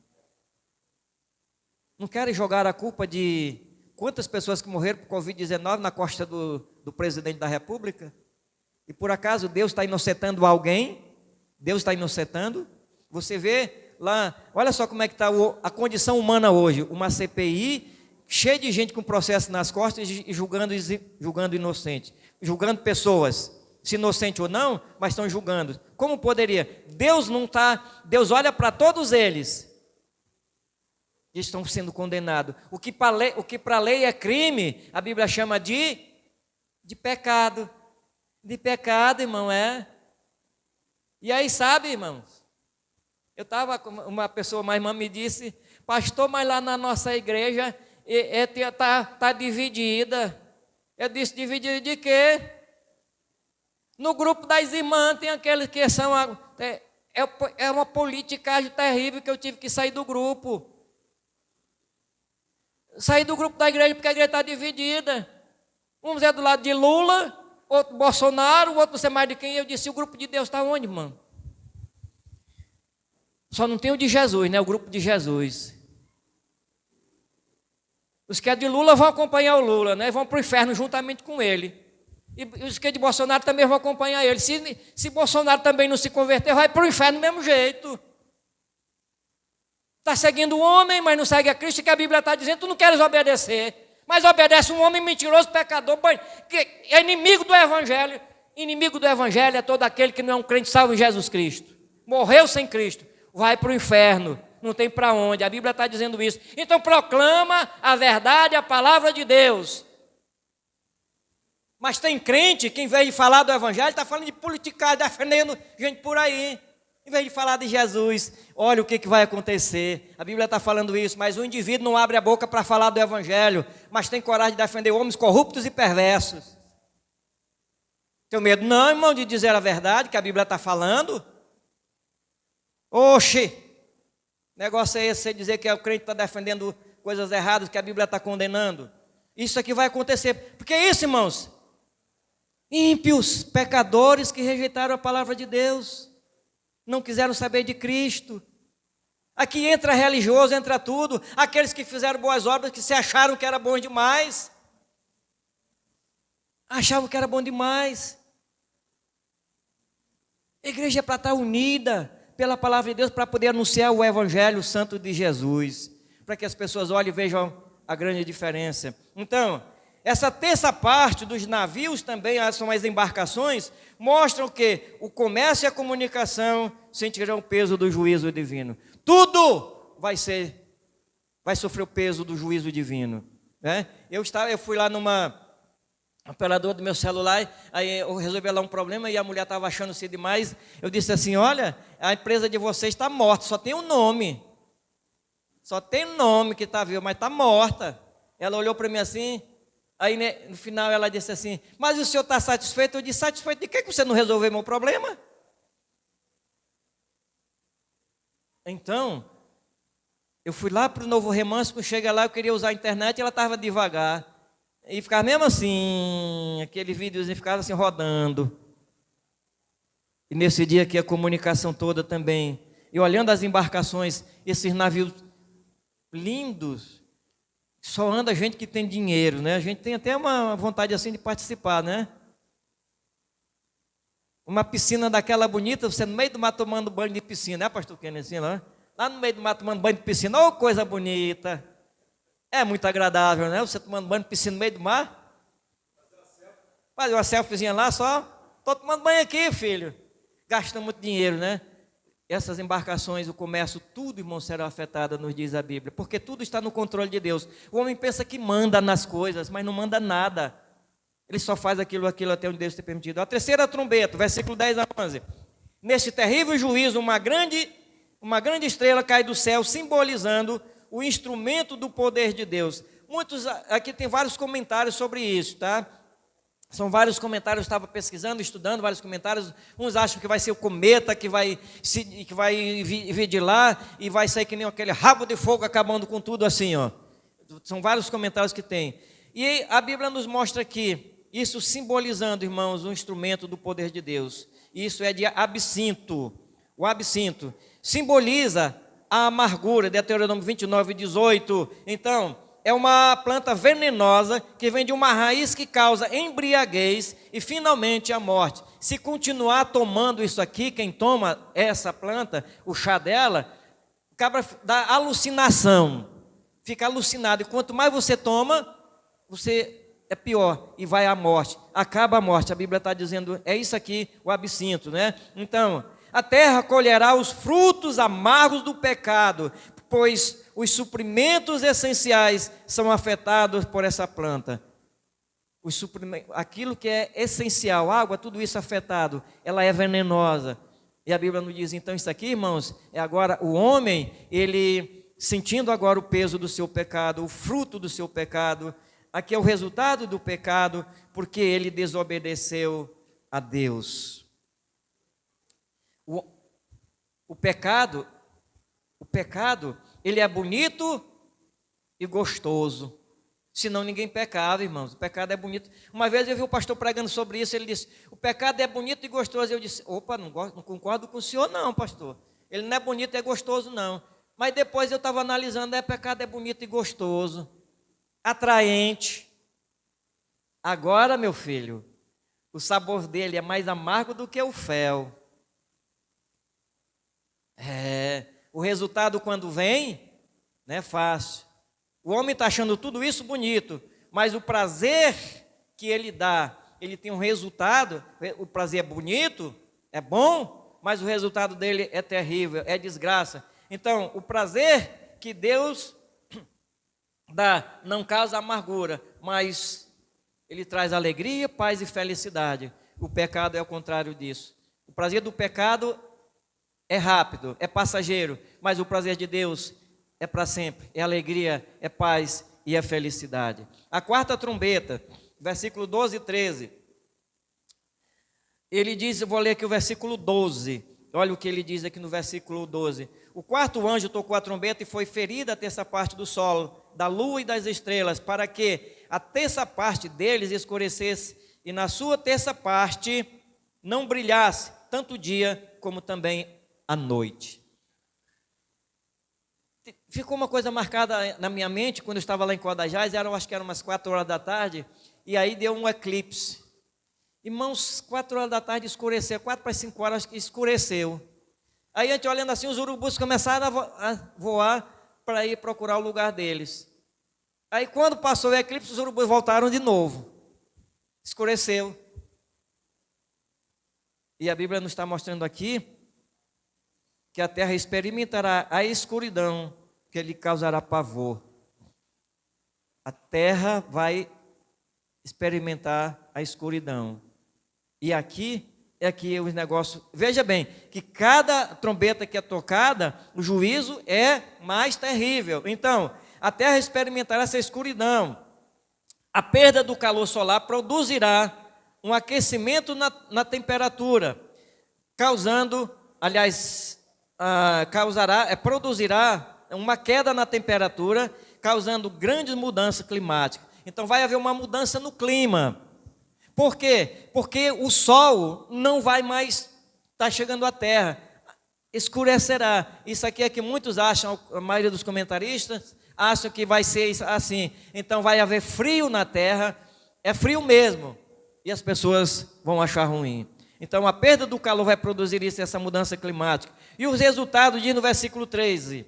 S3: Não querem jogar a culpa de quantas pessoas que morreram por Covid-19 na costa do presidente da República? E por acaso Deus está inocentando alguém? Deus está inocentando? Você vê lá, olha só como é que está a condição humana hoje. Uma CPI cheia de gente com processo nas costas e julgando inocente. Julgando pessoas, se inocente ou não, mas estão julgando. Como poderia? Deus não está, Deus olha para todos eles. E estão sendo condenados. O que para a lei é crime, a Bíblia chama de pecado. De pecado, irmão, é. E aí, sabe, irmãos, eu estava com uma pessoa, uma irmã me disse: pastor, mas lá na nossa igreja está dividida. Eu disse: dividida de quê? No grupo das irmãs tem aqueles que são... É uma politicagem terrível que eu tive que sair do grupo. Sair do grupo da igreja porque a igreja está dividida. Uns é do lado de Lula, outro Bolsonaro, o outro não sei mais de quem. Eu disse, o grupo de Deus está onde, mano? Só não tem o de Jesus, né? O grupo de Jesus. Os que é de Lula vão acompanhar o Lula, né? Vão para o inferno juntamente com ele. E os que é de Bolsonaro também vão acompanhar ele. Se Bolsonaro também não se converter, vai para o inferno do mesmo jeito. Está seguindo o homem, mas não segue a Cristo, que a Bíblia está dizendo, tu não queres obedecer. Mas obedece um homem mentiroso, pecador, que é inimigo do Evangelho. Inimigo do Evangelho é todo aquele que não é um crente salvo em Jesus Cristo. Morreu sem Cristo, vai para o inferno. Não tem para onde, a Bíblia está dizendo isso. Então proclama a verdade, a palavra de Deus. Mas tem crente que, em vez de falar do Evangelho, está falando de politicagem, defendendo gente por aí. Em vez de falar de Jesus, olha o que vai acontecer. A Bíblia está falando isso, mas o indivíduo não abre a boca para falar do Evangelho, mas tem coragem de defender homens corruptos e perversos. Tem medo? Não, irmão, de dizer a verdade que a Bíblia está falando. Oxe! Negócio é esse, você dizer que o crente está defendendo coisas erradas que a Bíblia está condenando. Isso aqui vai acontecer. Porque é isso, irmãos. Ímpios, pecadores que rejeitaram a palavra de Deus. Não quiseram saber de Cristo. Aqui entra religioso, entra tudo. Aqueles que fizeram boas obras, que se acharam que era bom demais. Achavam que era bom demais. A igreja é para estar unida pela palavra de Deus, para poder anunciar o Evangelho Santo de Jesus, para que as pessoas olhem e vejam a grande diferença. Então, essa terça parte dos navios também, são as embarcações, mostram que o comércio e a comunicação sentirão o peso do juízo divino. Tudo vai sofrer o peso do juízo divino, né? Eu fui lá numa operador do meu celular, aí eu resolvi lá um problema e a mulher estava achando-se demais. Eu disse assim, olha, a empresa de vocês está morta, só tem um nome. Só tem nome que está vivo, mas está morta. Ela olhou para mim assim, aí no final ela disse assim, mas o senhor está satisfeito? Eu disse, satisfeito de que você não resolveu meu problema? Então, eu fui lá para o Novo Remanso, quando chega lá eu queria usar a internet e ela estava devagar. E ficava mesmo assim, aquele videozinho ficava assim rodando. E nesse dia aqui a comunicação toda também. E olhando as embarcações, esses navios lindos, só anda gente que tem dinheiro, né? A gente tem até uma vontade assim de participar, né? Uma piscina daquela bonita, você no meio do mar tomando banho de piscina, né, pastor Kennedy, assim, lá no meio do mar tomando banho de piscina, ô coisa bonita. É muito agradável, né? Você tomando banho de piscina no meio do mar. Fazer uma selfiezinha lá só. Estou tomando banho aqui, filho. Gastando muito dinheiro, né? Essas embarcações, o comércio, tudo, irmão, será afetado, nos diz a Bíblia. Porque tudo está no controle de Deus. O homem pensa que manda nas coisas, mas não manda nada. Ele só faz aquilo até onde Deus tem permitido. A terceira trombeta, versículo 10 a 11. Neste terrível juízo, uma grande estrela cai do céu, simbolizando o instrumento do poder de Deus. Muitos, aqui tem vários comentários sobre isso, tá? São vários comentários, eu estava pesquisando, estudando vários comentários. Uns acham que vai ser o cometa que vai vir de lá e vai sair que nem aquele rabo de fogo acabando com tudo assim, ó. São vários comentários que tem. E a Bíblia nos mostra aqui, isso simbolizando, irmãos, um instrumento do poder de Deus. Isso é de absinto. O absinto simboliza a amargura, Deuteronômio 29, 18. Então, é uma planta venenosa que vem de uma raiz que causa embriaguez e finalmente a morte. Se continuar tomando isso aqui, quem toma essa planta, o chá dela, acaba da alucinação, fica alucinado. E quanto mais você toma, você é pior e vai à morte. Acaba a morte. A Bíblia está dizendo, é isso aqui, o absinto, né? Então, a terra colherá os frutos amargos do pecado, pois os suprimentos essenciais são afetados por essa planta. Aquilo que é essencial, água, tudo isso afetado, ela é venenosa. E a Bíblia nos diz, então, isso aqui, irmãos, é agora o homem, ele sentindo agora o peso do seu pecado, o fruto do seu pecado. Aqui é o resultado do pecado, porque ele desobedeceu a Deus. O pecado, ele é bonito e gostoso. Senão ninguém pecava, irmãos. O pecado é bonito. Uma vez eu vi o pastor pregando sobre isso, ele disse, o pecado é bonito e gostoso. Eu disse, opa, não concordo com o senhor não, pastor. Ele não é bonito e é gostoso não. Mas depois eu estava analisando, pecado é bonito e gostoso, atraente. Agora, meu filho, o sabor dele é mais amargo do que o fel. O resultado quando vem, não é fácil. O homem está achando tudo isso bonito, mas o prazer que ele dá, ele tem um resultado. O prazer é bonito, é bom, mas o resultado dele é terrível, é desgraça. Então, o prazer que Deus dá não causa amargura, mas ele traz alegria, paz e felicidade. O pecado é o contrário disso. O prazer do pecado é rápido, é passageiro, mas o prazer de Deus é para sempre, é alegria, é paz e é felicidade. A quarta trombeta, versículo 12 e 13. Ele diz, eu vou ler aqui o versículo 12. Olha o que ele diz aqui no versículo 12. O quarto anjo tocou a trombeta e foi ferida a terça parte do sol, da lua e das estrelas, para que a terça parte deles escurecesse e na sua terça parte não brilhasse tanto o dia como também a noite. Ficou uma coisa marcada na minha mente quando eu estava lá em Codajás, acho que eram umas 4 horas da tarde, e aí deu um eclipse. Irmãos, 4 horas da tarde escureceu, 4 para 5 horas que escureceu. Aí a gente olhando assim, os urubus começaram a voar para ir procurar o lugar deles. Aí quando passou o eclipse, os urubus voltaram de novo. Escureceu. E a Bíblia nos está mostrando aqui que a terra experimentará a escuridão que lhe causará pavor. A terra vai experimentar a escuridão. E aqui os negócios... Veja bem, que cada trombeta que é tocada, o juízo é mais terrível. Então, a terra experimentará essa escuridão. A perda do calor solar produzirá um aquecimento na temperatura, produzirá uma queda na temperatura, causando grandes mudanças climáticas. Então vai haver uma mudança no clima. Por quê? Porque o sol não vai mais estar chegando à terra, escurecerá. Isso aqui é que muitos acham, a maioria dos comentaristas, acham que vai ser assim. Então vai haver frio na terra, é frio mesmo, e as pessoas vão achar ruim. Então a perda do calor vai produzir essa mudança climática. E os resultados diz no versículo 13.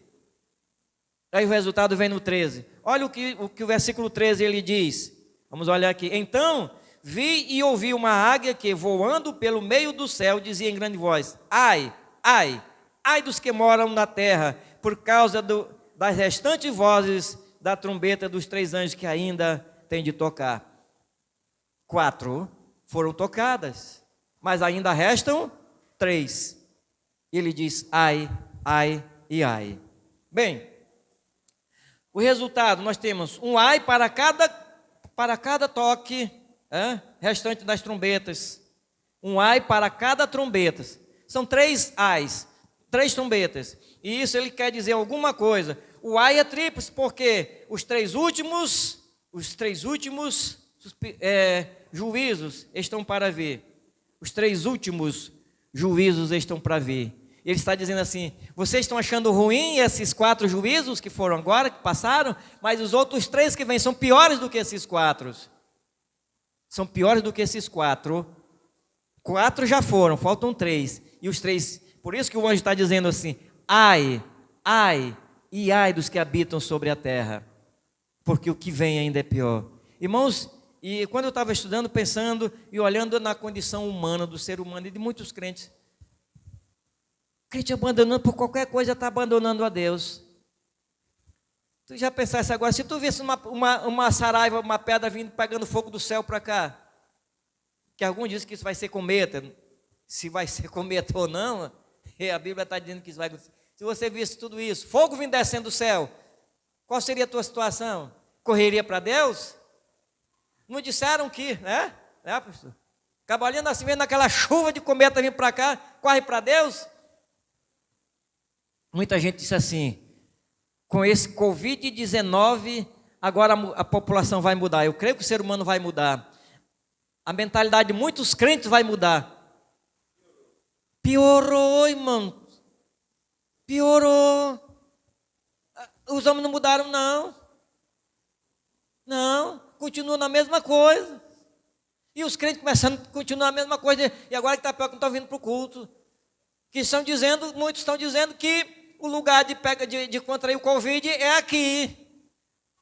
S3: Aí o resultado vem no 13. Olha o que o versículo 13 ele diz. Vamos olhar aqui. Então vi e ouvi uma águia que, voando pelo meio do céu, dizia em grande voz: ai, ai, ai dos que moram na terra, por causa das restantes vozes da trombeta dos 3 anjos que ainda tem de tocar. 4 foram tocadas, mas ainda restam 3. E ele diz: ai, ai e ai. Bem, o resultado, nós temos um ai para cada toque restante das trombetas. Um ai para cada trombeta. São 3 ais, 3 trombetas. E isso ele quer dizer alguma coisa. O ai é tríplice porque os três últimos juízos estão para vir. Os 3 últimos juízos estão para vir. Ele está dizendo assim: vocês estão achando ruim esses 4 juízos que foram agora, que passaram, mas os outros 3 que vêm são piores do que esses 4. São piores do que esses 4. 4 já foram, faltam 3. E os 3, por isso que o anjo está dizendo assim: ai, ai e ai dos que habitam sobre a terra, porque o que vem ainda é pior. Irmãos, e quando eu estava estudando, pensando e olhando na condição humana, do ser humano e de muitos crentes, crente abandonando por qualquer coisa, está abandonando a Deus. Tu já pensasse agora, se tu visse uma saraiva, uma pedra vindo, pegando fogo do céu para cá, que alguns dizem que isso vai ser cometa, se vai ser cometa ou não, a Bíblia está dizendo que isso vai... Se você visse tudo isso, fogo vindo descendo do céu, qual seria a tua situação? Correria para Deus? Não disseram que, né, pastor? Acaba olhando assim, vendo aquela chuva de cometa vindo para cá, corre para Deus? Muita gente disse assim: com esse Covid-19, agora a população vai mudar. Eu creio que o ser humano vai mudar. A mentalidade de muitos crentes vai mudar. Piorou, irmão. Piorou. Os homens não mudaram, não. Não, continuam na mesma coisa. E os crentes começando a continuar a mesma coisa. E agora que está pior que não estão vindo para o culto. Que estão dizendo, muitos estão dizendo que o lugar de contrair o Covid é aqui.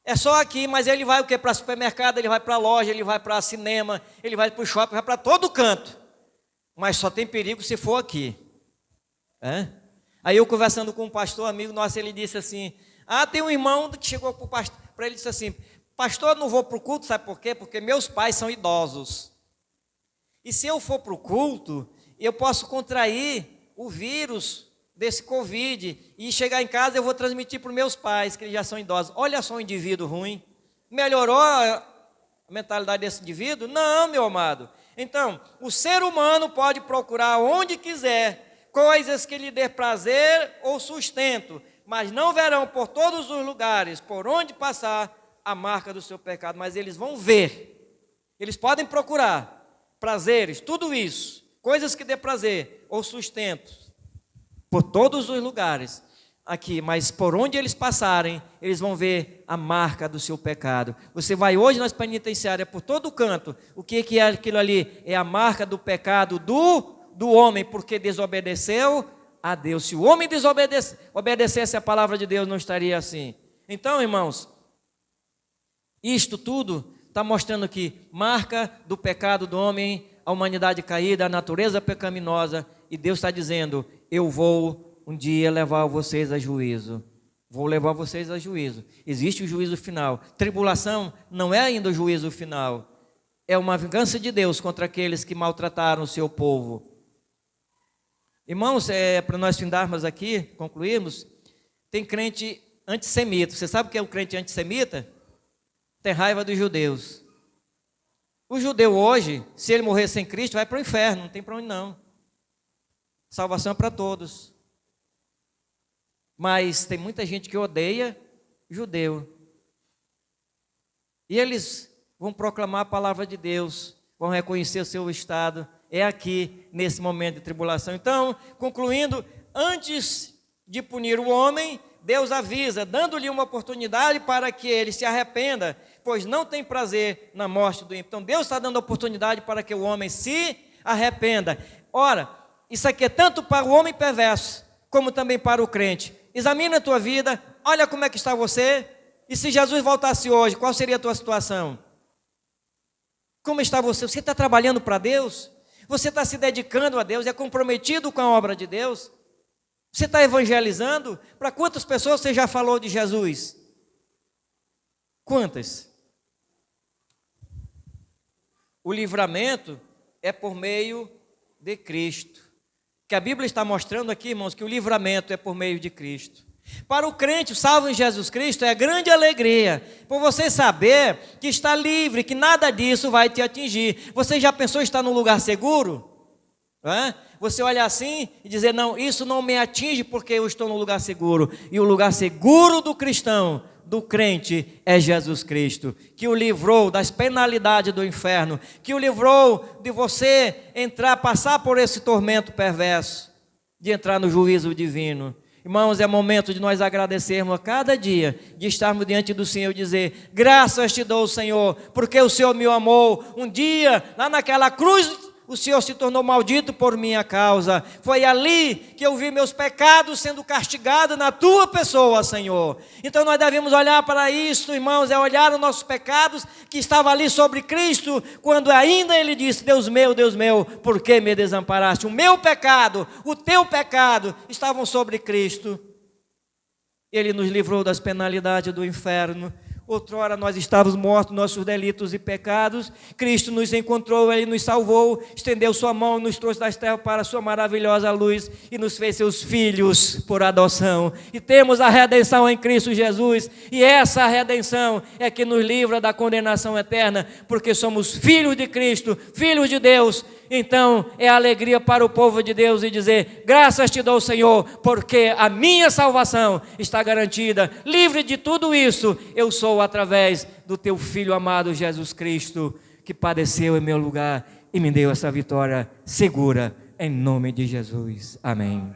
S3: É só aqui, mas ele vai o quê? Para supermercado, ele vai para a loja, ele vai para cinema, ele vai para o shopping, vai para todo canto. Mas só tem perigo se for aqui. É? Aí eu conversando com um pastor, amigo nosso, ele disse assim, tem um irmão que chegou para ele e disse assim, pastor, eu não vou para o culto, sabe por quê? Porque meus pais são idosos. E se eu for para o culto, eu posso contrair o vírus desse Covid e chegar em casa eu vou transmitir para os meus pais, que eles já são idosos. Olha só um indivíduo ruim. Melhorou a mentalidade desse indivíduo? Não, meu amado. Então, o ser humano pode procurar onde quiser coisas que lhe dê prazer ou sustento, mas não verão por todos os lugares, por onde passar, a marca do seu pecado, mas eles vão ver. Eles podem procurar prazeres, tudo isso, coisas que dê prazer ou sustento, por todos os lugares aqui, mas por onde eles passarem, eles vão ver a marca do seu pecado. Você vai hoje nas penitenciárias, por todo canto, o que é aquilo ali? É a marca do pecado do homem, porque desobedeceu a Deus. Se o homem obedecesse a palavra de Deus, não estaria assim. Então, irmãos, isto tudo está mostrando que marca do pecado do homem, a humanidade caída, a natureza pecaminosa, e Deus está dizendo, eu vou um dia levar vocês a juízo. Vou levar vocês a juízo. Existe o juízo final. Tribulação não é ainda o juízo final. É uma vingança de Deus contra aqueles que maltrataram o seu povo. Irmãos, para nós findarmos aqui, concluirmos, tem crente antissemita. Você sabe o que é o crente antissemita? Tem raiva dos judeus. O judeu hoje, se ele morrer sem Cristo, vai para o inferno, não tem para onde não. Salvação é para todos. Mas tem muita gente que odeia judeu. E eles vão proclamar a palavra de Deus, vão reconhecer o seu estado, é aqui, nesse momento de tribulação. Então, concluindo, antes de punir o homem, Deus avisa, dando-lhe uma oportunidade para que ele se arrependa, pois não tem prazer na morte do ímpio. Então, Deus está dando oportunidade para que o homem se arrependa. Ora, isso aqui é tanto para o homem perverso, como também para o crente. Examina a tua vida, olha como é que está você, e se Jesus voltasse hoje, qual seria a tua situação? Como está você? Você está trabalhando para Deus? Você está se dedicando a Deus? É comprometido com a obra de Deus? Você está evangelizando? Para quantas pessoas você já falou de Jesus? Quantas? O livramento é por meio de Cristo. Que a Bíblia está mostrando aqui, irmãos, que o livramento é por meio de Cristo. Para o crente, o salvo em Jesus Cristo é grande alegria, por você saber que está livre, que nada disso vai te atingir. Você já pensou em estar num lugar seguro? Você olha assim e dizer, não, isso não me atinge porque eu estou num lugar seguro. E o lugar seguro do cristão, do crente, é Jesus Cristo, que o livrou das penalidades do inferno, que o livrou de você passar por esse tormento perverso, de entrar no juízo divino. Irmãos, é momento de nós agradecermos a cada dia, de estarmos diante do Senhor e dizer, graças te dou, Senhor, porque o Senhor me amou. Um dia, lá naquela cruz, o Senhor se tornou maldito por minha causa. Foi ali que eu vi meus pecados sendo castigados na tua pessoa, Senhor. Então nós devemos olhar para isso, irmãos, é olhar os nossos pecados que estavam ali sobre Cristo, quando ainda Ele disse, Deus meu, por que me desamparaste? O meu pecado, o teu pecado estavam sobre Cristo. Ele nos livrou das penalidades do inferno. Outrora nós estávamos mortos, nossos delitos e pecados. Cristo nos encontrou, Ele nos salvou, estendeu sua mão, nos trouxe das trevas para a sua maravilhosa luz e nos fez seus filhos por adoção. E temos a redenção em Cristo Jesus, e essa redenção é que nos livra da condenação eterna, porque somos filhos de Cristo, filhos de Deus,
S4: então é alegria para o povo de Deus e dizer: graças te dou, Senhor, porque a minha salvação está garantida, livre de tudo isso eu sou através do teu Filho amado Jesus Cristo, que padeceu em meu lugar e me deu essa vitória segura, em nome de Jesus, amém.